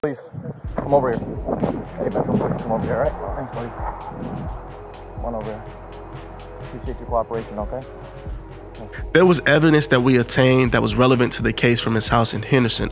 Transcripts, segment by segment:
Please, come over here. Hey, man, please come over here, all right? Thanks, buddy. Come on over here. Appreciate your cooperation, okay? There was evidence that we obtained that was relevant to the case from his house in Henderson.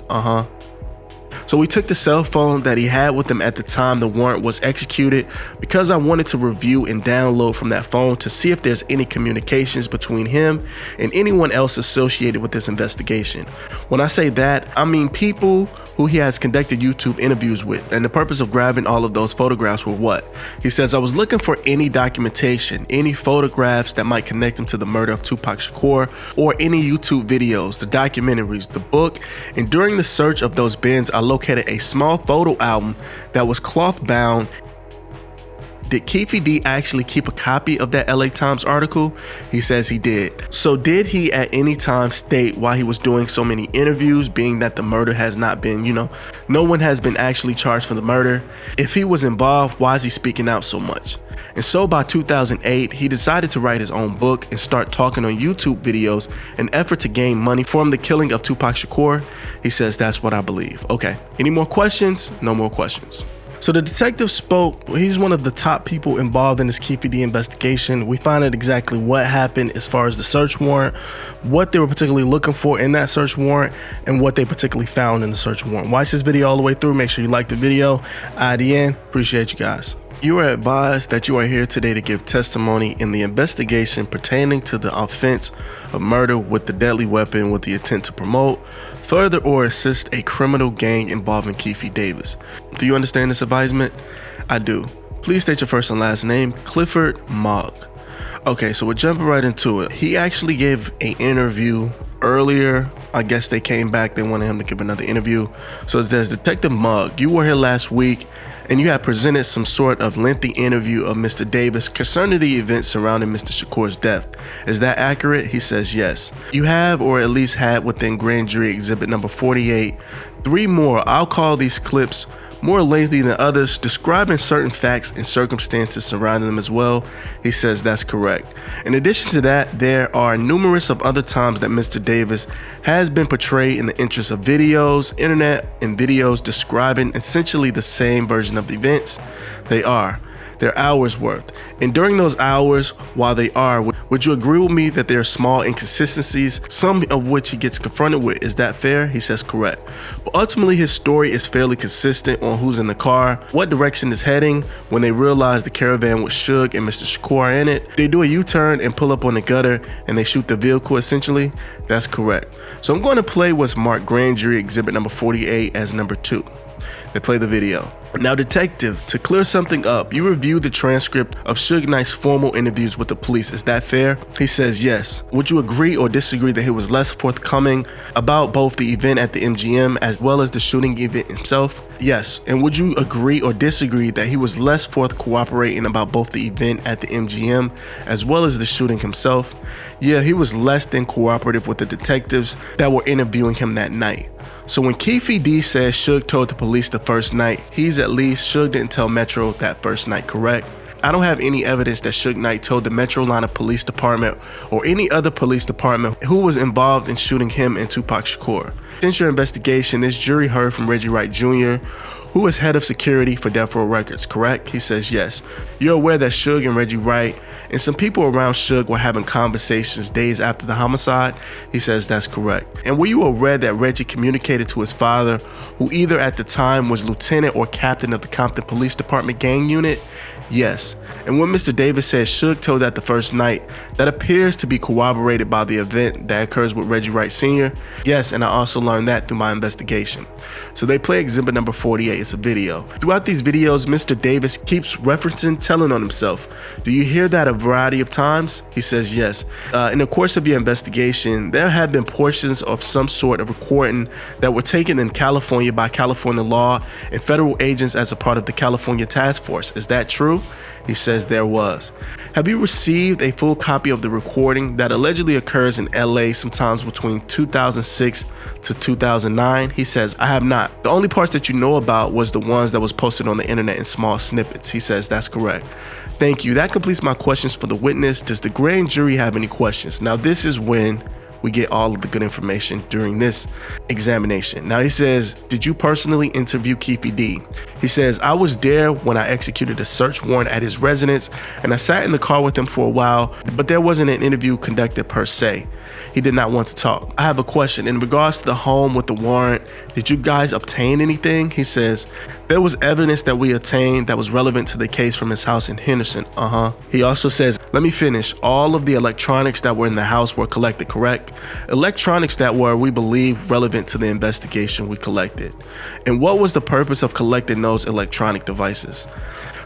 So we took the cell phone that he had with him at the time the warrant was executed because I wanted to review and download from that phone to see if there's any communications between him and anyone else associated with this investigation. When I say that, I mean people who he has conducted YouTube interviews with, and the purpose of grabbing all of those photographs were what? He says, I was looking for any documentation, any photographs that might connect him to the murder of Tupac Shakur, or any YouTube videos, the documentaries, the book, and during the search of those bins, I located a small photo album that was cloth bound. Did Keefe actually keep a copy of that LA Times article? He says he did. So did he at any time state why he was doing so many interviews, being that the murder has not been, no one has been actually charged for the murder? If he was involved, why is he speaking out so much? And so by 2008, he decided to write his own book and start talking on YouTube videos in an effort to gain money from the killing of Tupac Shakur. He says, that's what I believe. Okay, any more questions? No more questions. So the detective spoke. He's one of the top people involved in this Keefe investigation. We find out exactly what happened as far as the search warrant, what they were particularly looking for in that search warrant, and what they particularly found in the search warrant. Watch this video all the way through. Make sure you like the video. At the end, appreciate you guys. You are advised that you are here today to give testimony in the investigation pertaining to the offense of murder with the deadly weapon with the intent to promote, further, or assist a criminal gang involving Keefe Davis. Do you understand this advisement? I do. Please state your first and last name. Clifford Mogg. Okay, so we're jumping right into it. He actually gave an interview earlier. I guess they came back. They wanted him to give another interview. So it says, Detective Mogg, you were here last week and you had presented some sort of lengthy interview of Mr. Davis concerning the events surrounding Mr. Shakur's death. Is that accurate? He says yes. You have, or at least had within grand jury exhibit number 48, 3 more. I'll call these clips more lengthy than others, describing certain facts and circumstances surrounding them as well. He says that's correct. In addition to that, there are numerous of other times that Mr. Davis has been portrayed in the interest of videos, internet, and videos describing essentially the same version of the events. They're hours worth. And during those hours, while they are, would you agree with me that there are small inconsistencies, some of which he gets confronted with? Is that fair? He says correct. But ultimately, his story is fairly consistent on who's in the car, what direction is heading. When they realize the caravan with Suge and Mr. Shakur are in it, they do a U-turn and pull up on the gutter and they shoot the vehicle essentially. That's correct. So I'm going to play what's marked grand jury exhibit number 48 as number 2. They play the video. Now, detective, to clear something up, you reviewed the transcript of Suge Knight's formal interviews with the police. Is that fair? He says yes. Would you agree or disagree that he was less forthcoming about both the event at the MGM as well as the shooting event himself? Yes. And would you agree or disagree that he was less cooperating about both the event at the MGM as well as the shooting himself? Yeah, he was less than cooperative with the detectives that were interviewing him that night. So when Keefe says Suge told the police the first night, Suge didn't tell Metro that first night, correct? I don't have any evidence that Suge Knight told the Metro Atlanta Police Department or any other police department who was involved in shooting him and Tupac Shakur. Since your investigation, this jury heard from Reggie Wright Jr., who is head of security for Death Row Records, correct? He says yes. You're aware that Suge and Reggie Wright and some people around Suge were having conversations days after the homicide? He says that's correct. And were you aware that Reggie communicated to his father, who either at the time was lieutenant or captain of the Compton Police Department gang unit? Yes. And when Mr. Davis says Suge told that the first night, that appears to be corroborated by the event that occurs with Reggie Wright Sr. Yes, and I also learned that through my investigation. So they play exhibit number 48. It's a video. Throughout these videos, Mr. Davis keeps referencing telling on himself. Do you hear that a variety of times? He says yes. In the course of your investigation, there have been portions of some sort of recording that were taken in California by California law and federal agents as a part of the California task force. Is that true? He says there was. Have you received a full copy of the recording that allegedly occurs in LA sometimes between 2006 to 2009? He says, I have not. The only parts that you know about was the ones that was posted on the internet in small snippets. He says that's correct. Thank you. That completes my questions for the witness. Does the grand jury have any questions? Now this is when we get all of the good information during this examination. Now he says, did you personally interview Keefed? He says, I was there when I executed a search warrant at his residence, and I sat in the car with him for a while, but there wasn't an interview conducted per se. He did not want to talk. I have a question. In regards to the home with the warrant, did you guys obtain anything? He says, there was evidence that we obtained that was relevant to the case from his house in Henderson. He also says, let me finish. All of the electronics that were in the house were collected, correct? Electronics that were, we believe, relevant to the investigation we collected. And what was the purpose of collecting those electronic devices?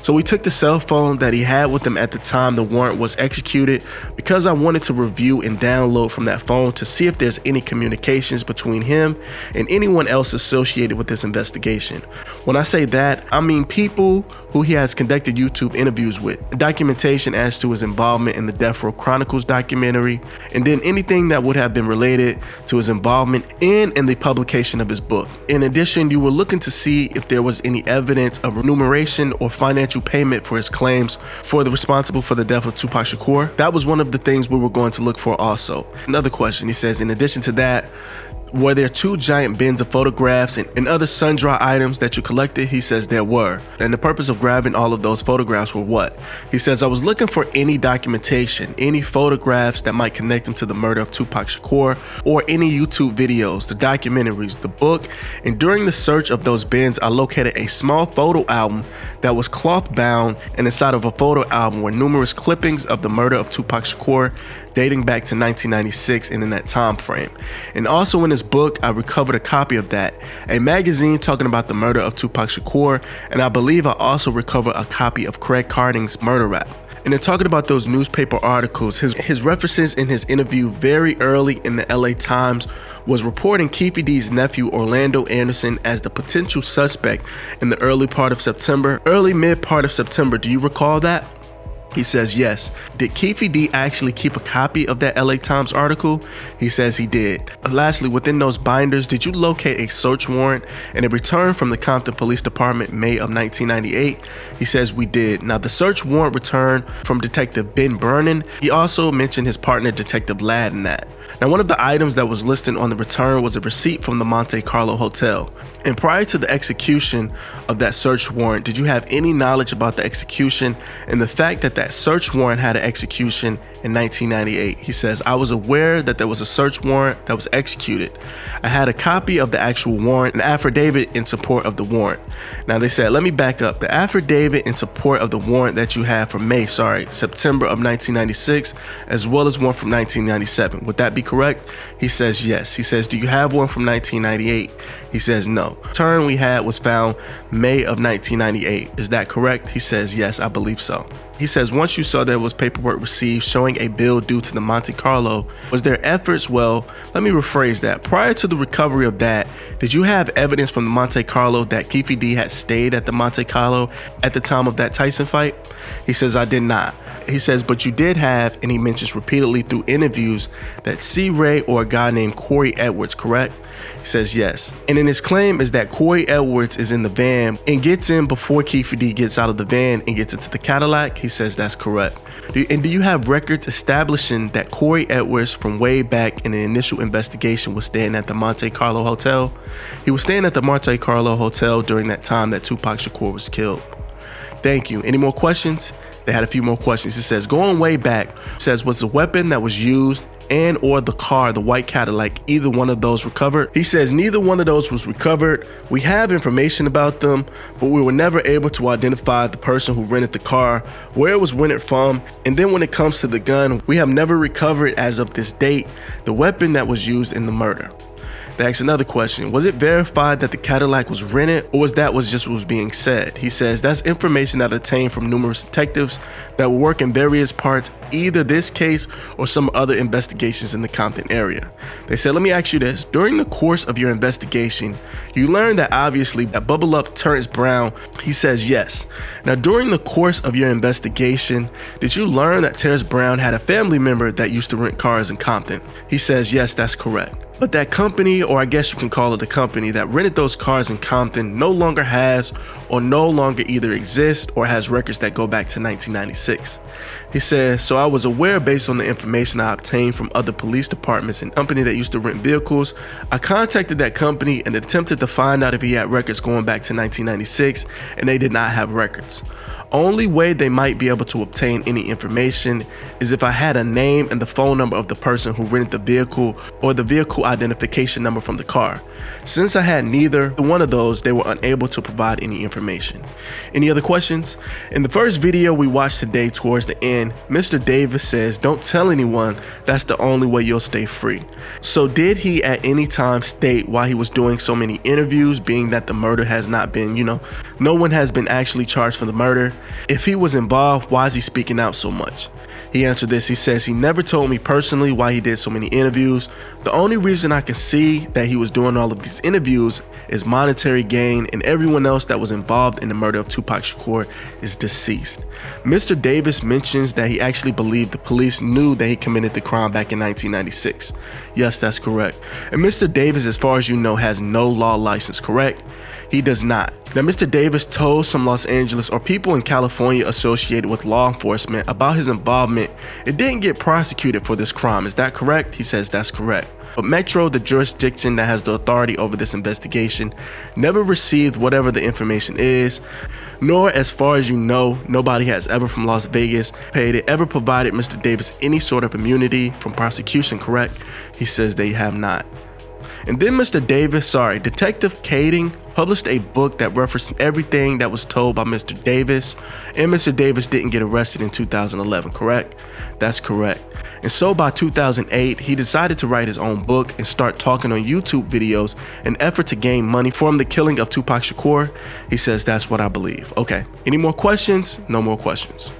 So we took the cell phone that he had with him at the time the warrant was executed because I wanted to review and download from that phone to see if there's any communications between him and anyone else associated with this investigation. When I say that, I mean people who he has conducted YouTube interviews with, documentation as to his involvement in the Death Row Chronicles documentary, and then anything that would have been related to his involvement in the publication of his book. In addition, you were looking to see if there was any evidence of remuneration or financial payment for his claims for the responsible for the death of Tupac Shakur. That was one of the things we were going to look for also. Another question, he says, in addition to that, were there 2 giant bins of photographs and other sun-dry items that you collected? He says there were. And the purpose of grabbing all of those photographs were what? He says, I was looking for any documentation, any photographs that might connect him to the murder of Tupac Shakur, or any YouTube videos, the documentaries, the book. And during the search of those bins, I located a small photo album that was cloth bound, and inside of a photo album were numerous clippings of the murder of Tupac Shakur dating back to 1996 and in that time frame. And also in his book, I recovered a copy of that, a magazine talking about the murder of Tupac Shakur, and I believe I also recovered a copy of Craig Carding's murder rap. And then talking about those newspaper articles, his references in his interview very early in the LA Times was reporting Keefed's nephew Orlando Anderson as the potential suspect in the early mid part of September. Do you recall that? He says yes. Did Keefed actually keep a copy of that LA Times article? He says he did. Lastly, within those binders, did you locate a search warrant and a return from the Compton Police Department May of 1998? He says we did. Now the search warrant returned from Detective Ben Vernon. He also mentioned his partner Detective Ladd in that. Now one of the items that was listed on the return was a receipt from the Monte Carlo Hotel. And prior to the execution of that search warrant, did you have any knowledge about the execution and the fact that that search warrant had an execution in 1998? He says, I was aware that there was a search warrant that was executed. I had a copy of the actual warrant, an affidavit in support of the warrant. Now they said, let me back up. The affidavit in support of the warrant that you have from September of 1996, as well as one from 1997. Would that be correct? He says, yes. He says, do you have one from 1998? He says, no. The return we had was found May of 1998. Is that correct? He says, yes, I believe so. He says, once you saw there was paperwork received showing a bill due to the Monte Carlo, was there efforts? Well, let me rephrase that. Prior to the recovery of that, did you have evidence from the Monte Carlo that Keefed had stayed at the Monte Carlo at the time of that Tyson fight? He says, I did not. He says, but you did have, and he mentions repeatedly through interviews, that C. Ray or a guy named Corey Edwards, correct? He says yes. And in his claim is that Corey Edwards is in the van and gets in before Keefed gets out of the van and gets into the Cadillac. He says that's correct. And do you have records establishing that Corey Edwards from way back in the initial investigation was staying at the Monte Carlo Hotel? He was staying at the Monte Carlo Hotel during that time that Tupac Shakur was killed. Thank you. Any more questions? They had a few more questions. It says, going way back, says, was the weapon that was used and or the car, the white Cadillac, either one of those recovered? He says neither one of those was recovered. We have information about them, but we were never able to identify the person who rented the car, where it was rented from, and then when it comes to the gun, we have never recovered as of this date the weapon that was used in the murder. They asked another question. Was it verified that the Cadillac was rented, or was that just what was being said? He says that's information that obtained from numerous detectives that will work in various parts, either this case or some other investigations in the Compton area. They said, let me ask you this. During the course of your investigation, you learned that obviously that Bubble Up Terrence Brown, he says yes. Now, during the course of your investigation, did you learn that Terrence Brown had a family member that used to rent cars in Compton? He says, yes, that's correct. But that company, or I guess you can call it a company that rented those cars in Compton, no longer has or no longer either exists or has records that go back to 1996. He says, so I was aware based on the information I obtained from other police departments and company that used to rent vehicles. I contacted that company and attempted to find out if he had records going back to 1996, and they did not have records. Only way they might be able to obtain any information is if I had a name and the phone number of the person who rented the vehicle or the vehicle identification number from the car. Since I had neither one of those, they were unable to provide any information. Any other questions? In the first video we watched today, towards the end, Mr. Davis says, "Don't tell anyone, that's the only way you'll stay free." So did he at any time state why he was doing so many interviews, being that the murder has not been, no one has been actually charged for the murder? If he was involved, why is he speaking out so much? He answered this. He says, "He never told me personally why he did so many interviews. The only reason I can see that he was doing all of these interviews is monetary gain, and everyone else that was involved in the murder of Tupac Shakur is deceased." Mr. Davis mentions that he actually believed the police knew that he committed the crime back in 1996. Yes, that's correct. And Mr. Davis, as far as you know, has no law license, correct? He does not. Now, Mr. Davis told some Los Angeles or people in California associated with law enforcement about his involvement. It didn't get prosecuted for this crime. Is that correct? He says that's correct. But Metro, the jurisdiction that has the authority over this investigation, never received whatever the information is, nor, as far as you know, nobody has ever from Las Vegas paid it, ever provided Mr. Davis any sort of immunity from prosecution, correct? He says they have not. And then Detective Kading published a book that referenced everything that was told by Mr. Davis, and Mr. Davis didn't get arrested in 2011, correct? That's correct. And so by 2008, he decided to write his own book and start talking on YouTube videos in an effort to gain money from the killing of Tupac Shakur. He says that's what I believe. Okay, any more questions? No more questions.